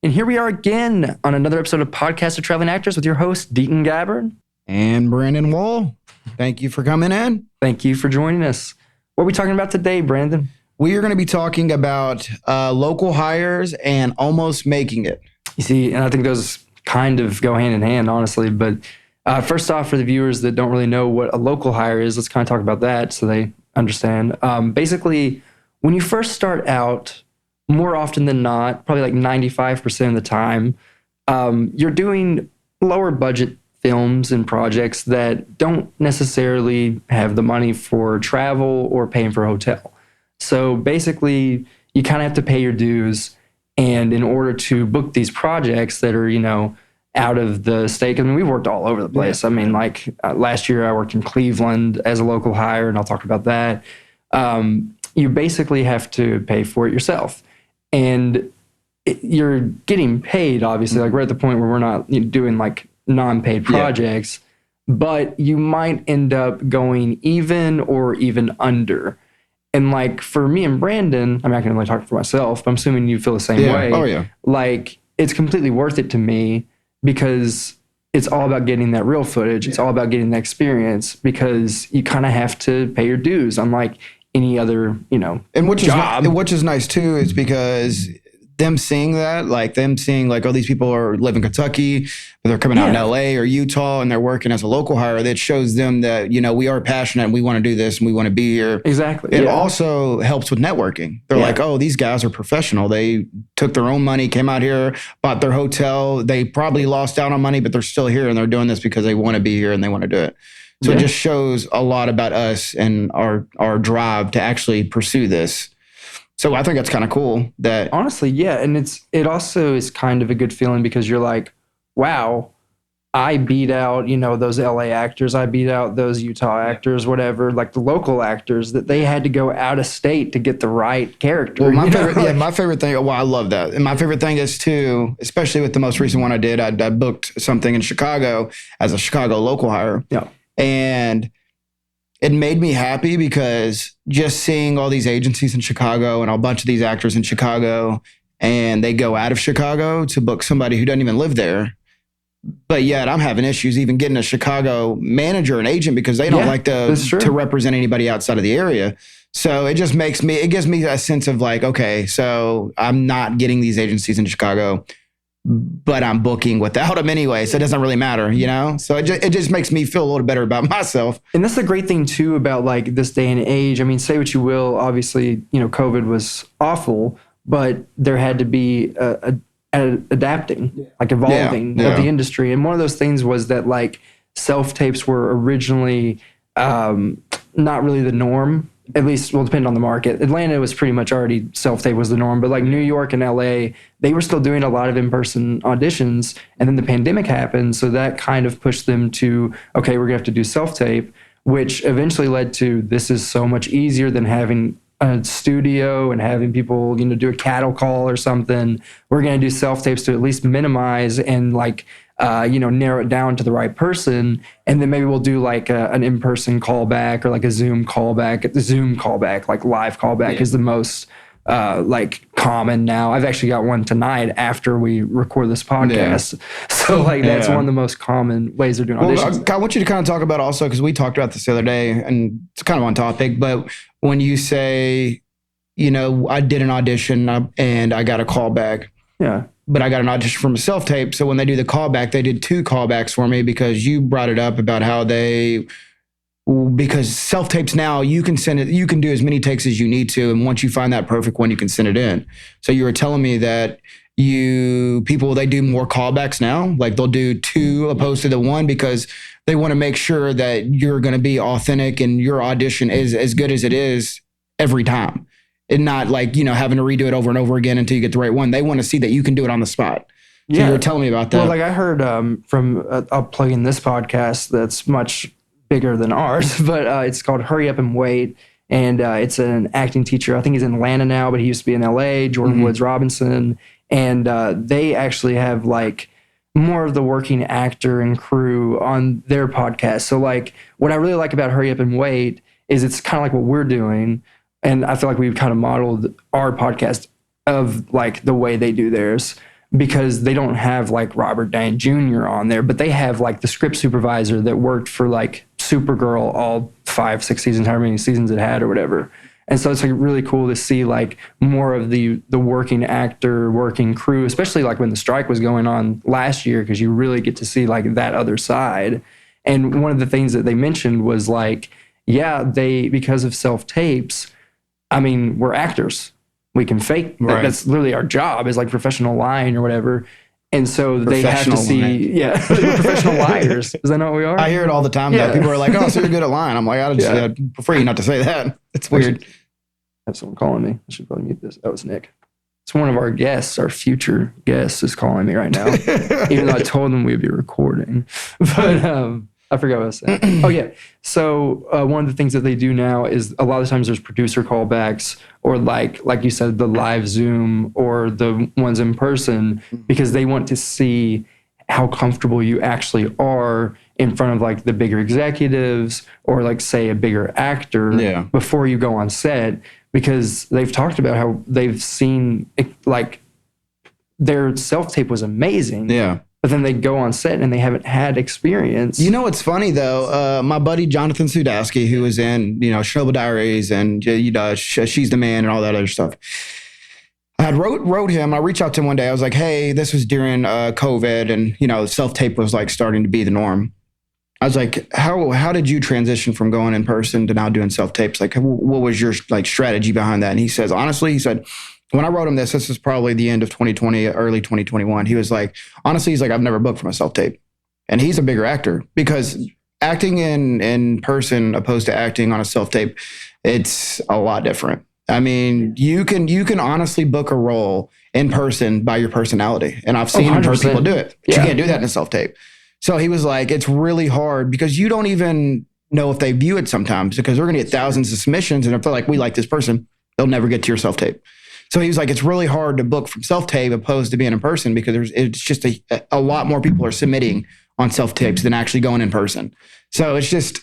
And here we are again on another episode of Podcast of Traveling Actors with your host, Deaton Gabbard. And Brandon Wall. Thank you for coming in. Thank you for joining us. What are we talking about today, Brandon? We are going to be talking about local hires and almost making it. You see, and I think those kind of go hand in hand, honestly. But first off, for the viewers that don't really know what a local hire is, let's kind of talk about that so they understand. Basically, when you first start out, more often than not, probably like 95% of the time, you're doing lower budget films and projects that don't necessarily have the money for travel or paying for a hotel. So basically, you kind of have to pay your dues. And in order to book these projects that are, out of the state, I mean, we've worked all over the place. Yeah. I mean, like last year I worked in Cleveland as a local hire, and I'll talk about that. You basically have to pay for it yourself. And you're getting paid, obviously, like we're at the point where we're not doing like non-paid projects, but you might end up going even or even under. And like for me and Brandon, I mean, I can only talk for myself, but I'm assuming you feel the same way. Oh, yeah. Like it's completely worth it to me because it's all about getting that real footage. It's all about getting the experience because you kind of have to pay your dues, unlike any other, and which is nice too, is because them seeing oh, these people live in Kentucky, but they're coming out in LA or Utah and they're working as a local hire, that shows them that, we are passionate and we want to do this and we want to be here. Exactly. It also helps with networking. They're like, oh, these guys are professional. They took their own money, came out here, bought their hotel. They probably lost out on money, but they're still here and they're doing this because they want to be here and they want to do it. So it just shows a lot about us and our drive to actually pursue this. So I think that's kind of cool. That honestly, yeah, and it also is kind of a good feeling because you're like, wow, I beat out those LA actors, I beat out those Utah actors, whatever, like the local actors that they had to go out of state to get the right character. Well, my favorite thing. Well, I love that, and my favorite thing is too, especially with the most recent one I did. I booked something in Chicago as a Chicago local hire. Yeah. And it made me happy because just seeing all these agencies in Chicago and a bunch of these actors in Chicago, and they go out of Chicago to book somebody who doesn't even live there. But yet I'm having issues even getting a Chicago manager and agent because they don't like to represent anybody outside of the area. So it just it gives me a sense of like, okay, so I'm not getting these agencies in Chicago, but I'm booking without them anyway, so it doesn't really matter, So it just makes me feel a little better about myself. And that's the great thing too about like this day and age. I mean, say what you will, obviously, COVID was awful, but there had to be adapting, like evolving of the industry. And one of those things was that like self-tapes were originally not really the norm. At least, well, depending on the market. Atlanta was pretty much already self-tape was the norm, but like New York and LA, they were still doing a lot of in-person auditions, and then the pandemic happened, so that kind of pushed them to, okay, we're gonna have to do self-tape, which eventually led to this is so much easier than having a studio and having people, do a cattle call or something. We're gonna do self-tapes to at least minimize and like narrow it down to the right person. And then maybe we'll do like an in-person callback or like a Zoom callback. The Zoom callback, like live callback is the most like common now. I've actually got one tonight after we record this podcast. Yeah. So like that's one of the most common ways they're doing auditions. Well, I want you to kind of talk about also, because we talked about this the other day and it's kind of on topic, but when you say, I did an audition and I got a callback. Yeah. But I got an audition from a self-tape. So when they do the callback, they did 2 callbacks for me because you brought it up about how because self-tapes now, you can do as many takes as you need to. And once you find that perfect one, you can send it in. So you were telling me that they do more callbacks now. Like they'll do 2 opposed to the 1 because they want to make sure that you're going to be authentic and your audition is as good as it is every time. And not like, having to redo it over and over again until you get the right one. They want to see that you can do it on the spot. So you were telling me about that. Well, like I heard from, I'll plug in this podcast that's much bigger than ours, but it's called Hurry Up and Wait. And it's an acting teacher. I think he's in Atlanta now, but he used to be in LA, Jordan Woods Robinson. And they actually have like more of the working actor and crew on their podcast. So like what I really like about Hurry Up and Wait is it's kind of like what we're doing. And I feel like we've kind of modeled our podcast of like the way they do theirs. because they don't have like Robert Downey Jr. on there, but they have like the script supervisor that worked for like Supergirl all 5-6 seasons, however many seasons it had or whatever. And so it's like really cool to see like more of the working actor, working crew, especially like when the strike was going on last year, because you really get to see like that other side. And one of the things that they mentioned was like, yeah, because of self-tapes, I mean, we're actors. We can fake. Right. That's literally our job, is like professional lying or whatever. And so they have to see, we're professional liars. Is that not what we are? I hear it all the time though. People are like, "Oh, so you're good at lying." I'm like, I'd prefer you not to say that. It's weird. I have someone calling me. I should probably mute this. That was Nick. It's one of our guests, our future guest, is calling me right now. Even though I told them we'd be recording. But I forgot what I was saying. Oh, yeah. So one of the things that they do now is a lot of times there's producer callbacks, or like you said, the live Zoom or the ones in person, because they want to see how comfortable you actually are in front of like the bigger executives or like say a bigger actor before you go on set, because they've talked about how they've seen like their self-tape was amazing. Yeah. But then they go on set and they haven't had experience. You know what's funny though? My buddy Jonathan Sudaski, who was in Chernobyl Diaries and She's the Man and all that other stuff. I had wrote him. I reached out to him one day. I was like, "Hey, this was during COVID, and self-tape was like starting to be the norm." I was like, "How did you transition from going in person to now doing self-tapes? Like, what was your like strategy behind that?" And he says, honestly, he said, when I wrote him this is probably the end of 2020, early 2021. He was like, honestly, he's like, "I've never booked from a self-tape." And he's a bigger actor, because acting in person opposed to acting on a self-tape, it's a lot different. I mean, you can honestly book a role in person by your personality. And I've seen and heard people do it. But you can't do that in a self-tape. So he was like, it's really hard, because you don't even know if they view it sometimes, because they're going to get thousands of submissions. And if they're like, "We like this person," they'll never get to your self-tape. So he was like, it's really hard to book from self-tape opposed to being in person, because it's just a lot more people are submitting on self-tapes than actually going in person. So it's just,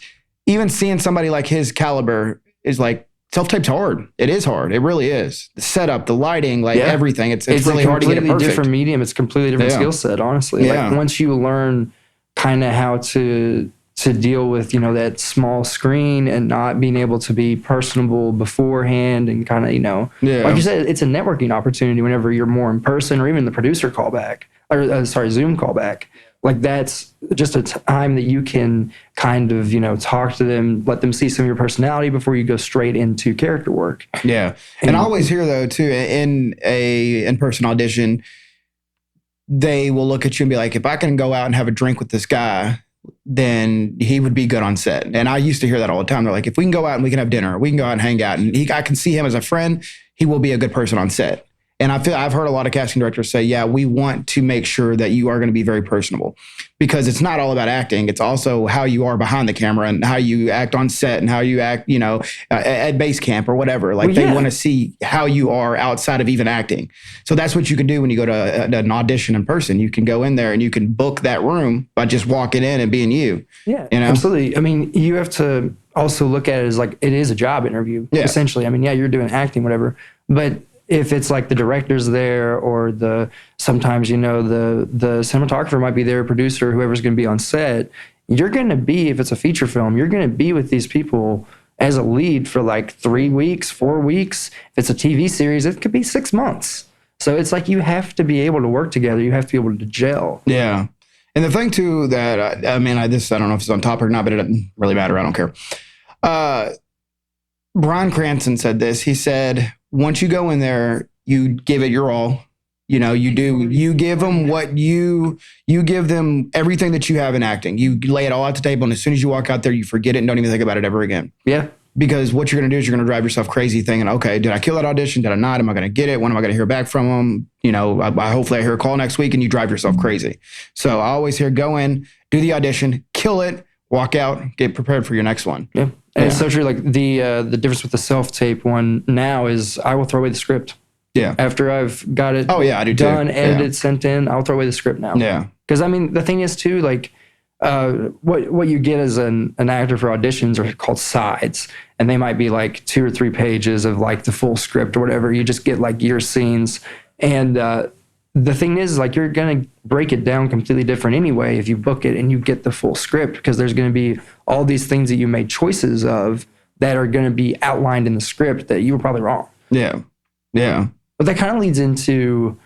even seeing somebody like his caliber is like, self-tape's hard. It is hard. It really is. The setup, the lighting, like everything. It's really hard to get it perfect. It's a completely different medium. It's a completely different skill set, honestly. Like once you learn kind of how to deal with, that small screen and not being able to be personable beforehand, and kind of, like you said, it's a networking opportunity whenever you're more in person, or even the producer callback, or Zoom callback. Like that's just a time that you can kind of, talk to them, let them see some of your personality before you go straight into character work. Yeah. And I always hear though too, in a in-person audition, they will look at you and be like, "If I can go out and have a drink with this guy, then he would be good on set." And I used to hear that all the time. They're like, "If we can go out and we can have dinner, we can go out and hang out, and I can see him as a friend, he will be a good person on set." And I've heard a lot of casting directors say, "Yeah, we want to make sure that you are going to be very personable, because it's not all about acting. It's also how you are behind the camera and how you act on set and how you act, at base camp or whatever. Like they want to see how you are outside of even acting." So that's what you can do when you go to an audition in person. You can go in there and you can book that room by just walking in and being you. Yeah, absolutely. I mean, you have to also look at it as like, it is a job interview, essentially. I mean, you're doing acting, whatever, but if it's like the director's there, or sometimes, the cinematographer might be there, producer, whoever's going to be on set, you're going to be, if it's a feature film, you're going to be with these people as a lead for like 3 weeks, 4 weeks. If it's a TV series, it could be 6 months. So it's like, you have to be able to work together. You have to be able to gel. Yeah. And the thing too that, I don't know if it's on topic or not, but it doesn't really matter. I don't care. Bryan Cranston said this. He said, once you go in there, you give it your all. You give them you give them everything that you have in acting. You lay it all at the table, and as soon as you walk out there, you forget it and don't even think about it ever again. Yeah. Because what you're going to do is you're going to drive yourself crazy thinking, okay, did I kill that audition? Did I not? Am I going to get it? When am I going to hear back from them? Hopefully I hear a call next week, and you drive yourself crazy. So I always hear, go in, do the audition, kill it, walk out, get prepared for your next one. Yeah. And it's so true. Like the difference with the self-tape one now is I will throw away the script. Yeah. After I've got it I do done, too. edited, sent in, I'll throw away the script now. Yeah. Because I mean, the thing is too, like what you get as an actor for auditions are called sides. And they might be like 2 or 3 pages of like the full script or whatever. You just get like your scenes. And the thing is, like, you're going to break it down completely different anyway if you book it and you get the full script, because there's going to be all these things that you made choices of that are going to be outlined in the script that you were probably wrong. Yeah. Yeah. But that kind of leads into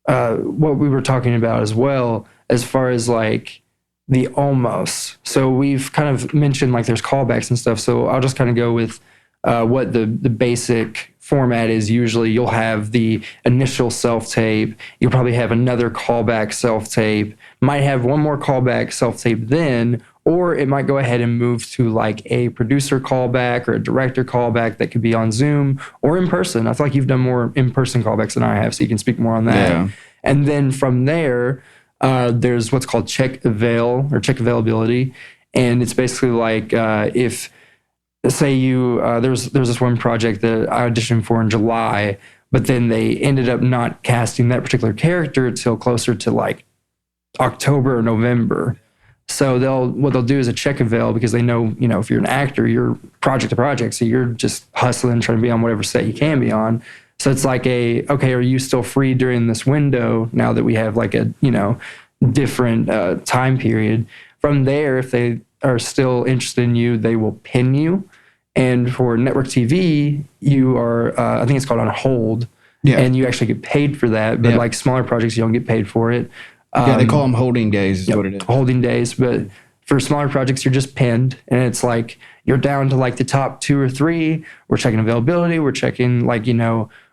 what we were talking about as well, as far as like the almost. So we've kind of mentioned like there's callbacks and stuff. So I'll just kind of go with what the basic format is. Usually you'll have the initial self-tape. You'll probably have another callback self-tape. Might have one more callback self-tape then, or it might go ahead and move to like a producer callback or a director callback that could be on Zoom or in person. I feel like you've done more in-person callbacks than I have, so you can speak more on that. Yeah. And then from there, there's what's called check availability. And it's basically like if, say you, there's this one project that I auditioned for in July, but then they ended up not casting that particular character until closer to like October or November. So what they'll do is a check avail, because they know, if you're an actor, you're project to project. So you're just hustling, trying to be on whatever set you can be on. So it's like okay, are you still free during this window now that we have like a, different time period? From there, if they are still interested in you, they will pin you. And for network TV, you are, I think it's called on hold. Yeah. And you actually get paid for that. But like smaller projects, you don't get paid for it. They call them holding days is what it is. Holding days. But for smaller projects, you're just pinned. And it's like you're down to like the top 2 or 3. We're checking availability. We're checking like,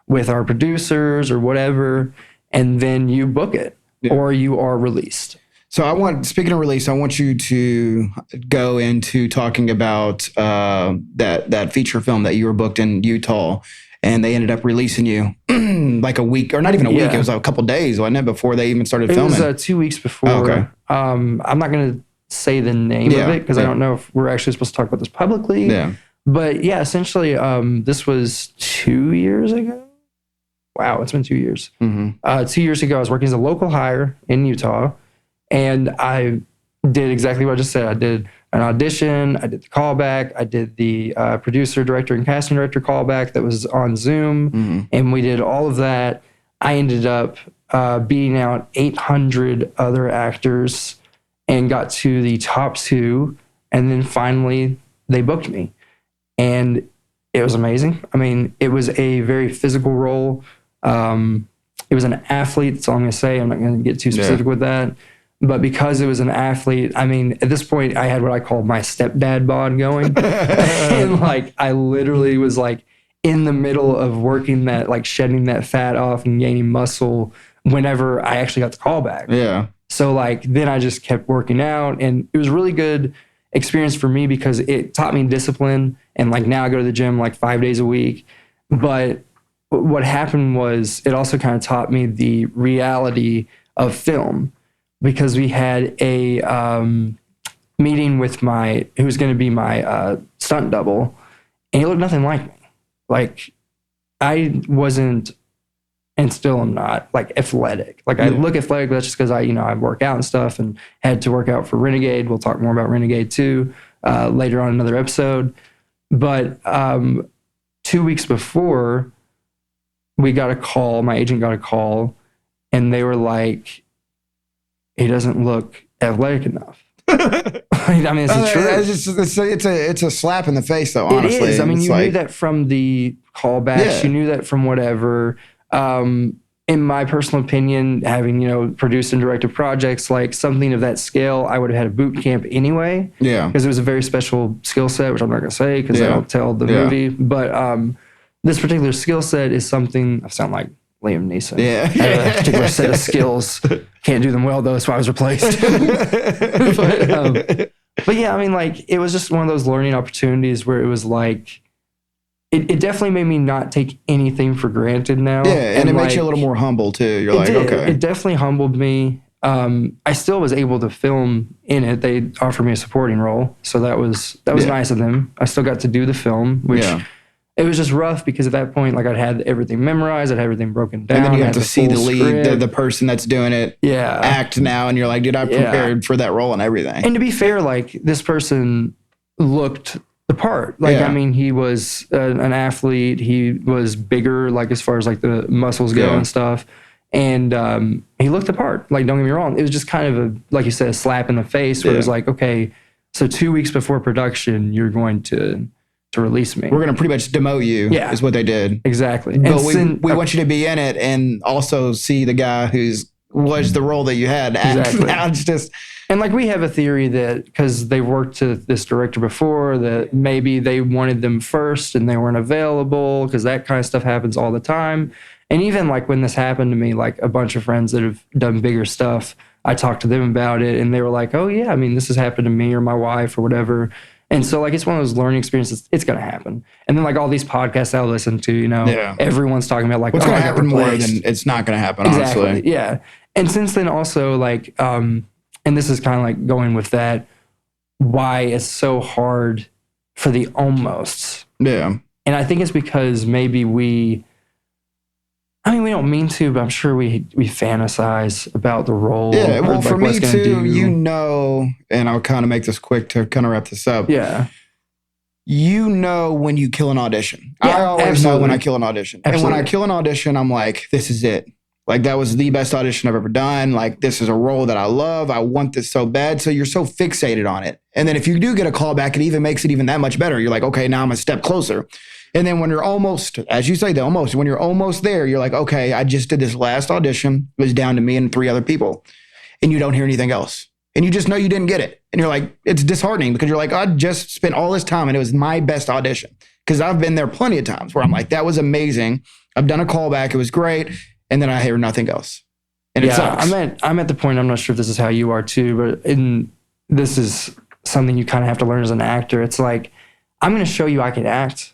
with our producers or whatever. And then you book it or you are released. So speaking of release, I want you to go into talking about that feature film that you were booked in Utah, and they ended up releasing you like a week, or not even a week. It was a couple days, wasn't it, before they even started filming? It was 2 weeks before. Oh, okay. I'm not going to say the name of it because I don't know if we're actually supposed to talk about this publicly. Yeah. But yeah, essentially, this was 2 years ago. Wow, it's been 2 years. Mm-hmm. 2 years ago, I was working as a local hire in Utah. And I did exactly what I just said. I did an audition. I did the callback. I did the producer, director, and casting director callback that was on Zoom. Mm-hmm. And we did all of that. I ended up beating out 800 other actors and got to the top 2. And then finally, they booked me. And it was amazing. I mean, it was a very physical role. It was an athlete. That's all I'm going to say. I'm not going to get too specific with that. But because it was an athlete, I mean, at this point, I had what I called my stepdad bod going. And like, I literally was like in the middle of working that, like shedding that fat off and gaining muscle whenever I actually got the callback. Yeah. So like, then I just kept working out, and it was a really good experience for me because it taught me discipline. And like now I go to the gym like 5 days a week. But what happened was it also kind of taught me the reality of film. Because we had a meeting with who was going to be my stunt double, and he looked nothing like me. Like, I wasn't, and still am not, like athletic. Like, I look athletic, but that's just because I work out and stuff, and had to work out for Renegade. We'll talk more about Renegade too later on in another episode. But 2 weeks before, we got a call. My agent got a call, and they were like, he doesn't look athletic enough. I mean, it's the truth. It's a slap in the face, though, honestly. It is. I mean, you knew that from the callbacks. Yeah. You knew that from whatever. In my personal opinion, having, produced and directed projects, like something of that scale, I would have had a boot camp anyway. Yeah. Because it was a very special skill set, which I'm not going to say because I don't tell the movie. But this particular skill set is something, I sound like Liam Neeson. Yeah. I have a particular set of skills. Can't do them well, though. That's why I was replaced. But yeah, I mean, like, it was just one of those learning opportunities where it was like, it definitely made me not take anything for granted now. Yeah, and it makes you a little more humble, too. You're like, okay. It definitely humbled me. I still was able to film in it. They offered me a supporting role, so that was nice of them. I still got to do the film, which... Yeah. It was just rough because at that point, like, I'd had everything memorized, I'd had everything broken down. And then you have to see the lead, the person that's doing it act now, and you're like, dude, I prepared for that role and everything. And to be fair, like, this person looked the part. Like, I mean, he was an athlete. He was bigger, like, as far as, like, the muscles go and stuff. And he looked the part. Like, don't get me wrong. It was just kind of a, like you said, a slap in the face where it was like, okay, so 2 weeks before production, you're going to release me. We're going to pretty much demote you, is what they did. Exactly. But we want you to be in it and also see the guy was the role that you had. Exactly. Now it's just... And like we have a theory that because they worked with this director before, that maybe they wanted them first and they weren't available, because that kind of stuff happens all the time. And even like when this happened to me, like a bunch of friends that have done bigger stuff, I talked to them about it and they were like, oh yeah, I mean, this has happened to me or my wife or whatever. And so like it's one of those learning experiences. It's going to happen. And then like all these podcasts I listen to, you know, everyone's talking about like what's going to happen more than it's not going to happen. Exactly. Honestly. Yeah. And since then also like, and this is kind of like going with that, why it's so hard for the almosts. Yeah. And I think it's because maybe we don't mean to, but I'm sure we fantasize about the role. Yeah, well, like for me too, you know, and I'll kind of make this quick to kind of wrap this up. Yeah. You know when you kill an audition. Yeah, I always know when I kill an audition. Absolutely. And when I kill an audition, I'm like, this is it. Like, that was the best audition I've ever done. Like, this is a role that I love. I want this so bad. So you're so fixated on it. And then if you do get a callback, it even makes it even that much better. You're like, okay, now I'm a step closer. And then when you're almost, as you say, when you're almost there, you're like, okay, I just did this last audition. It was down to me and 3 other people. And you don't hear anything else. And you just know you didn't get it. And you're like, it's disheartening because you're like, I just spent all this time and it was my best audition. Because I've been there plenty of times where I'm like, that was amazing. I've done a callback. It was great. And then I hear nothing else. And it sucks. I'm at the point, I'm not sure if this is how you are too, but this is something you kind of have to learn as an actor. It's like, I'm going to show you I can act.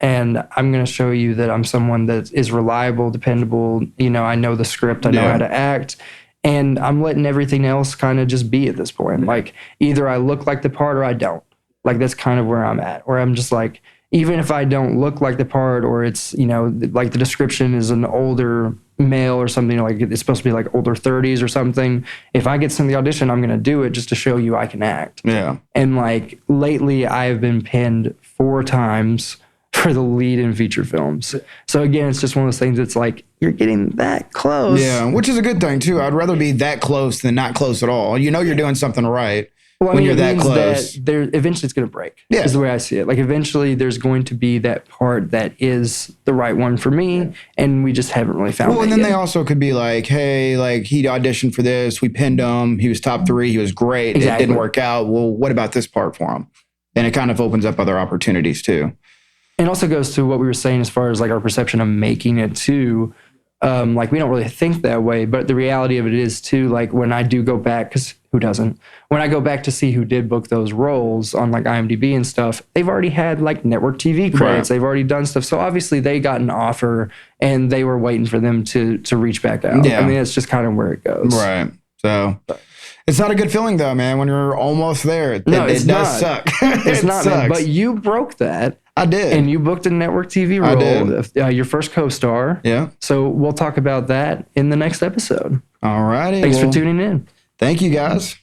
And I'm going to show you that I'm someone that is reliable, dependable. You know, I know the script. I know how to act. And I'm letting everything else kind of just be at this point. Like, either I look like the part or I don't. Like, that's kind of where I'm at. Where I'm just like, even if I don't look like the part, or it's, you know, like the description is an older male or something, like it's supposed to be like older 30s or something. If I get sent the audition, I'm going to do it just to show you I can act. Yeah. And like lately I have been pinned 4 times for the lead in feature films. So again, it's just one of those things that's like, you're getting that close. Yeah, which is a good thing too. I'd rather be that close than not close at all. You know you're doing something right. Well, when you're that close. That eventually it's going to break. Yeah. Is the way I see it. Like, eventually there's going to be that part that is the right one for me, and we just haven't really found it. Well, and then yet. they also could be like, hey, like, he auditioned for this. We pinned him. He was top 3. He was great. Exactly. It didn't work out. Well, what about this part for him? And it kind of opens up other opportunities too. And also goes to what we were saying as far as like our perception of making it too. Like, we don't really think that way, but the reality of it is too, like, when I do go back, because who doesn't? When I go back to see who did book those roles on like IMDb and stuff, they've already had like network TV credits. Right. They've already done stuff. So obviously they got an offer and they were waiting for them to reach back out. Yeah. I mean, it's just kind of where it goes. Right. So it's not a good feeling though, man, when you're almost there. It does suck. It's not, man, but you broke that. I did. And you booked a network TV role. I did. Your first co-star. Yeah. So we'll talk about that in the next episode. All righty. Thanks for tuning in. Thank you, guys.